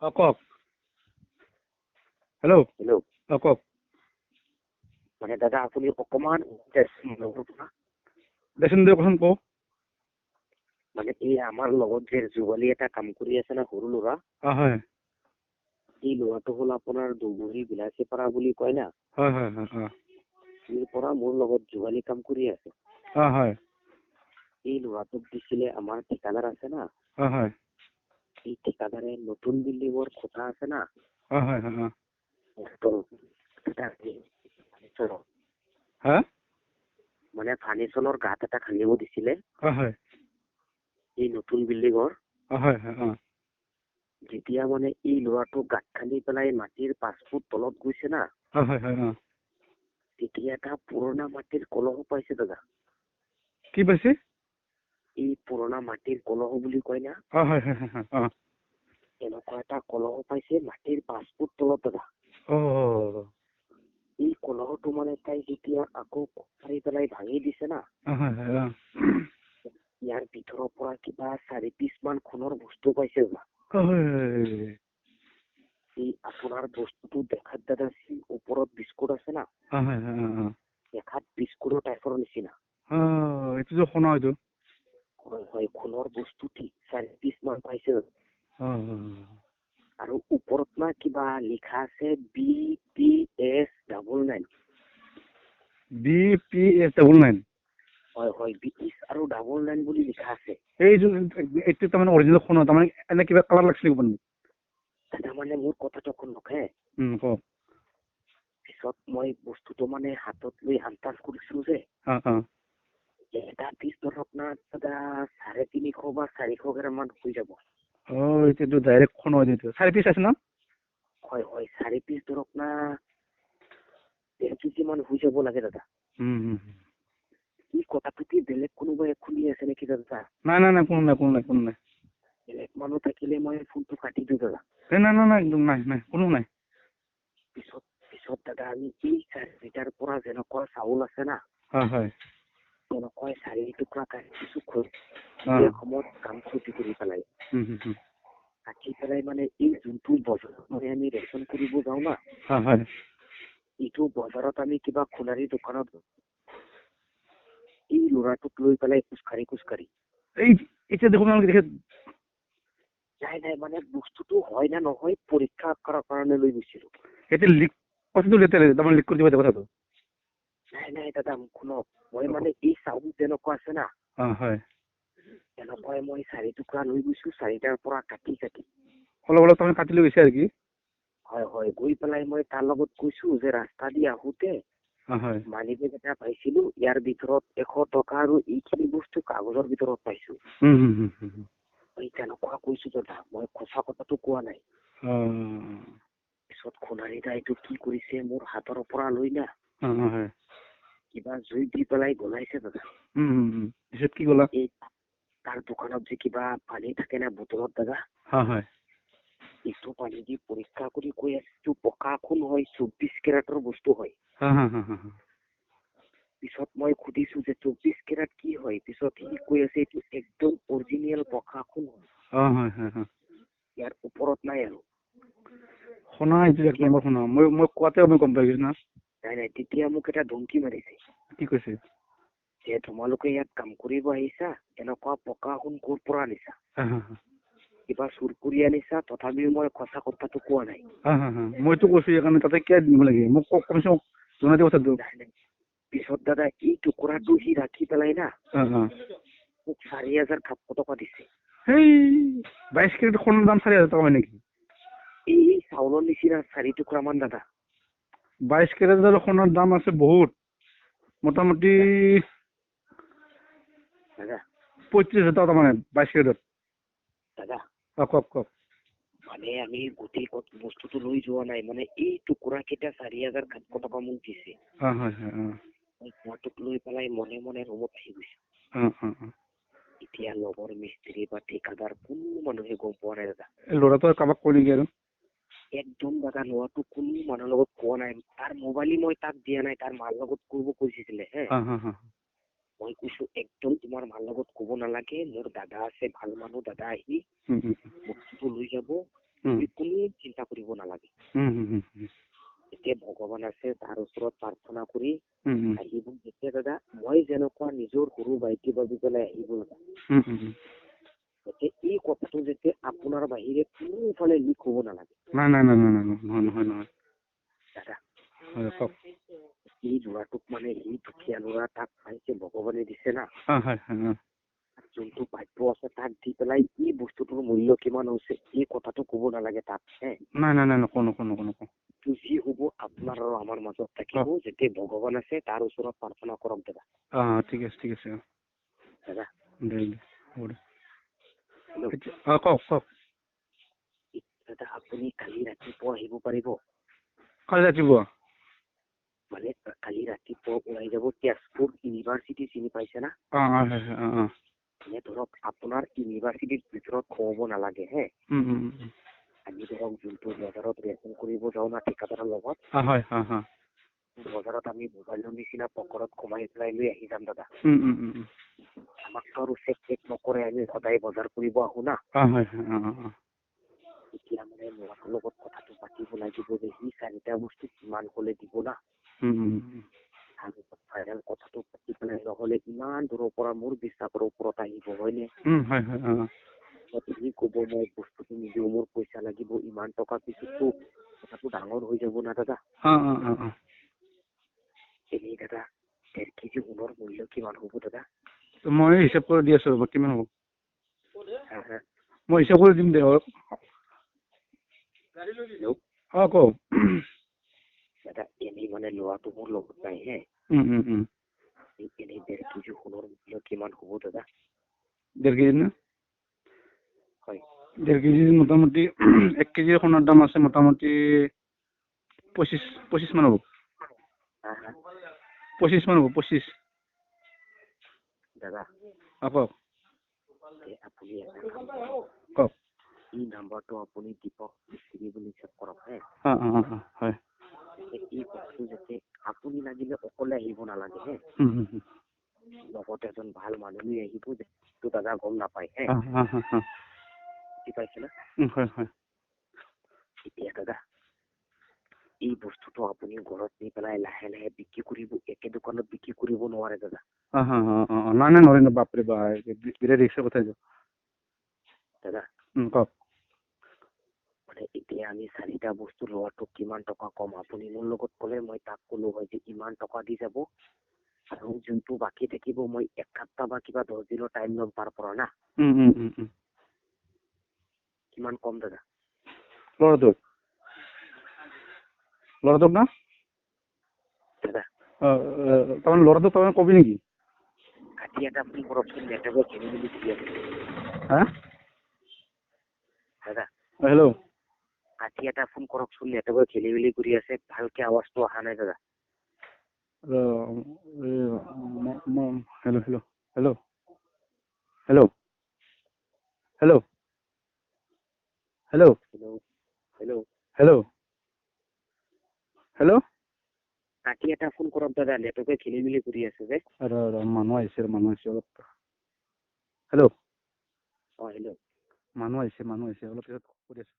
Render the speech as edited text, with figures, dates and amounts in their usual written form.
কওক। Hello'. Hello'. কওক। মানে দাদা আপুনি অকমান দেচোন দিয়ক কচোন কওক। মানে এই আমাৰ লগত যে যোগালী এটা কাম কৰি আছে না সৰু ল'ৰা, হয়। এই ল'ৰাটো হ'ল আপোনাৰ দুবুৰী বিলাচীপাৰা বুলি কয় না। হয় হয় হয় হয়। ইয়াৰ পৰা মোৰ লগত যোগালী কাম কৰি আছে। হয়। এই ল'ৰাটোক দিছিলে আমাৰ ঠিকাদাৰ আছে না। হয়। এই ঠিকাদাৰে নতুন বিল্ডিঙৰ খুঁটা আছে না। হয় হয় হয়। মানে ফাৰ্নিচাৰৰ গাঁত এটা খান্দিব দিছিলে হয়। এই নতুন বিল্ডিঙৰ। হয় হয়। যেতিয়া মানে এই ল'ৰাটো গাঁত খান্দি পেলাই মাটিৰ 5 ফুট তলত গৈছে না। হয় হয়। তেতিয়া এটা পুৰণা মাটিৰ কলহ পাইছে দাদা। কি পাইছে? এই পুৰণা মাটিৰ কলহ বুলি কয় না। হয়। এনেকুৱা এটা কলহ পাইছে মাটিৰ 5 ফুট তলত দাদা। এই কলহটো মানে তাই যেতিয়া আকৌ কটাৰি পেলাই ভাঙি দিছে না। ইয়াৰ ভিতৰৰ পৰা কিবা 4 পিচ মান সোণৰ বস্তু পাইছে দাদা। এই আপোনাৰ বস্তুটো দেখাত দাদা ওপৰত বিস্কুট আছে না। দেখাত বিস্কুটৰ টাইপৰ নিচিনা। এইটো যে সোণৰ এইটো। হয় সোণৰ বস্তু ঠিক 4 পিচ মান পাইছে। আৰু ওপৰত না কিবা লিখা আছে BPS99। BPS99। হয় BPS আৰু 99 বুলি লিখা আছে। এইটো তাৰমানে অৰিজিনেল সোণৰ, তাৰমানে এনে কিবা কালাৰ লাগিছিল নেকি? দাদা মানে মোৰ কথাটো শুনক হে। কওক। পিছত মই বস্তুটো মানে হাতত লৈ আনটাচ কৰিছিলো যে। এটা পিচ ধৰক না দাদা 350 বা 400 গ্ৰাম মান হৈ যাব। এইটো ডাইৰেক্ট সোণৰ এইটো 4 পিচ আছে ন? হয় 4 পিচ ধৰক না 1.5 কেজি মান হৈ যাব লাগে দাদা। এই কথাটো কি বেলেগ কোনোবাই শুনি আছে নেকি দাদা? নাই কোনো নাই। বেলেগ মানুহ থাকিলে মই ফোনটো কাটি দিওঁ দাদা। নাই একদম নাই কোনো নাই। পিছত দাদা আমি এই 4 লিটাৰ পৰা যেনেকুৱা চাউল আছে না। হয়। তেনেকুৱা 4 টুকুৰা কাটিছো সময়ত কাম ক্ষতি কৰি পেলাই। কাটি পেলাই মানে এই যোনটো বজাৰত মানে আমি ৰেচন কৰিব যাওঁ না। হয়। এইটো বজাৰত আমি কিবা খোলাৰী দোকানত এই ল'ৰাটোক লৈ পেলাই খোজকাঢ়ি এতিয়া দেখোন নাই মানে বস্তুটো হয় না নহয় পৰীক্ষা কৰাৰ কাৰণে লৈ গৈছিলো। এতিয়া লিক কৰি দিব কথাটো। নাই দাদা শুনক, মই মানে এই চাউল যেনেকুৱা আছে না। হয়। এনেকুৱাই মই 4 টুকুৰা লৈ গৈছো, 4টাৰ পৰা কাটি। অলপ তাৰমানে কাটি লৈ গৈছে আৰু কি? হয় গৈ পেলাই মই তাৰ লগত কৈছো যে ৰাস্তা দি আহোতে মানি বেগ এটা পাইছিলো, ইয়াৰ ভিতৰত 100 টকা আৰু এইখিনি বস্তু কাগজৰ ভিতৰত পাইছো। তেনেকুৱা কৈছো দাদা, মই সঁচা কথাটো কোৱা নাই। পিছত খোলাৰী দাইটো কি কৰিছে, মোৰ হাতৰ পৰা লৈ না কিবা জুই দি পেলাই গলাইছে দাদা। পিছত কি গলা? এই তাৰ দোকানত যে কিবা পানী থাকে না বটলত দাদা। এইটো পানী দি পৰীক্ষা কৰি কৈ আছে পকা খুন হয়, 24 কেৰেটৰ বস্তু হয়। পিছত মই সুধিছো যে 24 কেৰেট কি হয়? পিছত সি কৈ আছে এইটো একদম অৰিজিনেল পকা খুন হয়। ইয়াৰ ওপৰত নাই আৰু মই কোৱাতে মই গম পাই গৈছো না। নাই তেতিয়া মোক এটা ধমকি মাৰিছে। কি কৈছে? যে তোমালোকে ইয়াত কাম কৰিব আহিছা, এনেকুৱা পকা সোণ ক'ৰ পৰা আনিছা? কিবা চুৰ কৰি আনিছা? তথাপিও মই সঁচা কথাটো কোৱা নাই। মইতো কৈছো সেইকাৰণে তাতে কিয় দিব লাগে, মোক কমচে কম জনাই দিব কথাটো। পিছত দাদা এই টুকুৰাটো সি ৰাখি পেলাই না মোক 4,700 টকা দিছে। 22 কেৰেট সোণৰ দাম 4,000 টকা হয় নেকি? এই চাউলৰ নিচিনা 4 টুকুৰা মান দাদা। 22 কেৰেট সোণৰ দাম আছে বহুত, মোটামুটি 35,000 টকা মানে 22 কেৰেটত। দাদা কওক। মানে আমি গোটেই বস্তুটো লৈ যোৱা নাই, মানে এই টুকুৰা কেইটা 4,700 টকা মোক দিছে। মই লৈ পেলাই মনে ৰুমত আহি গৈছো। এতিয়া লগৰ মিস্ত্ৰী বা ঠিকাদাৰ কোনো মানুহে গম পোৱা নাই দাদা। ল'ৰাটো কাবাক কৈ নেকি আৰু? একদম দাদা ল'ৰাটো কোনো মানুহৰ লগত কোৱা নাই। তাৰ মোবাইল মই তাক দিয়া নাই, তাৰ মাৰ লগত কৰিব কৈছিলে। মই কৈছো একদম তোমাৰ মাৰ লগত ক'ব নালাগে, মোৰ দাদা আছে ভাল মানুহ, দাদা আহি বস্তুটো লৈ যাব, তুমি কোনো চিন্তা কৰিব নালাগে এতিয়া ভগৱান আছে তাৰ ওচৰত প্ৰাৰ্থনা কৰি আহিব যেতিয়া দাদা মই যেনেকুৱা নিজৰ সৰু ভাইটি ভাবি পেলাই আহিব লগা এতিয়া এই কথাটো যেতিয়া আপোনাৰ বাহিৰে কোনোফালে লিক হ'ব নালাগে নাই নাই নাই নাই নহয় নহয় নহয় দাদা কওক এই ল'ৰাটোক মানে এই দুখীয়া ল'ৰা তাক পাইছে ভগৱানে দিছে না যোনটো ভাগ্য আছে তাক দি পেলাই এই বস্তুটোৰ মূল্য কিমান হৈছে এই কথাটো ক'ব নালাগে তাক নাই নাই নাই নকওঁ নকওঁ নকওঁ নকওঁ যি হ'ব আপোনাৰ আৰু আমাৰ মাজত থাকিব যেতিয়া ভগৱান আছে তাৰ ওচৰত প্ৰাৰ্থনা কৰক দাদা ঠিক আছে দাদা হ'ব দে কওক কওক দাদা আপুনি কালি ৰাতিপুৱা আহিব পাৰিব কালি ৰাতিপুৱা মানে কালি ৰাতিপুৱা ওলাই যাব তেজপুৰ ইউনিভাৰ্চিটি চিনি পাইছে না মানে ধৰক আপোনাৰ ইউনিভাৰ্চিটিৰ ভিতৰত সোমাব নালাগে আমি ধৰক যোনটো বজাৰত ৰেচন কৰিব যাওঁ না ঠিকাদাৰৰ লগত বজাৰত আমি মোবাইলৰ নিচিনা পকেটত সোমাই পেলাই লৈ আহি যাম দাদা আমাকতো আৰু চেক নকৰে আমি সদায় বজাৰ কৰিব আহো না এতিয়া মানে ল'ৰাটোৰ লগত কথাটো পাতিব লাগিব যে সি 4টা বস্তু কিমান হ'লে দিব না তাৰপিছত ফাইনেল কথাটো পাতি পেলাই নহ'লে ইমান দূৰৰ পৰা মোৰ বিশ্বাসৰ ওপৰত আহিব হয়নে তুমি ক'ব মই বস্তুটো নিদিওঁ মোৰ পইচা লাগিব ইমান টকা পিছততো কথাটো ডাঙৰ হৈ যাব না দাদা এনেই দাদা 1.5 কেজি সোণৰ মূল্য কিমান হ'ব দাদা মই হিচাপ কৰি দি আছো ৰ'ব কিমান হ'ব মই হিচাপ কৰি দিম দে কওক দাদা এনেই মানে ল'ৰাটো মোৰ লগত নাই এনেই 1.5 কেজি সোণৰ মূল্য কিমান হ'ব দাদা 1.5 কেজি না হয় 1.5 কেজি মোটামুটি 1 কেজি সোণৰ দাম আছে মোটামুটি 25 মান হ'ব 25 মান হ'ব 25 দাদা কওক আপুনি কওক এই নাম্বাৰটো আপুনি দীপক মিস্ত্ৰী বুলি চেক কৰক হয় এই বস্তু যাতে আপুনি লাগিলে অকলে আহিব নালাগে লগত এজন ভাল মানুহ আহিব যিটো দাদা গম নাপায় বুজি পাইছে না এতিয়া দাদা এই বস্তুটো আপুনি ঘৰত নি পেলাই লাহে লাহে বিক্ৰী কৰিব একে দোকানত বিক্ৰী কৰিব নোৱাৰে দাদা নাই নাই নোৱাৰিম বাপৰে বিৰাট ৰিক্সৰ কথা দাদা কওক মানে এতিয়া আমি 4টা বস্তু লোৱাটো কিমান টকা কম আপুনি মোৰ লগত ক'লে মই তাক ক'লো হয় যে ইমান টকা দি যাব আৰু যোনটো বাকী থাকিব মই 1 সপ্তাহ বা কিবা 10 দিনৰ টাইম ল'ম তাৰ পৰা না কিমান কম দাদা ল'ৰাটোক না দাদা তাৰমানে ল'ৰাটোক তাৰমানে কবি নেকি কাটি এটা আপুনি কৰকচোন নেটৱৰ্কৰ খেলি মেলি কৰি আছে দাদা হেল্ল' কাটি এটা ফোন কৰকচোন নেটৱৰ্কৰ খেলি মেলি কৰি আছে ভালকে আৱাজটো অহা নাই দাদা হেল্ল' কাটি এটা ফোন কৰক দাদা নেটৱৰ্কে খেলি মেলি কৰি আছে যে মানুহ আহিছে অলপ হেল্ল' হেল্ল' মানুহ আহিছে অলপ পিছত কৰি আছো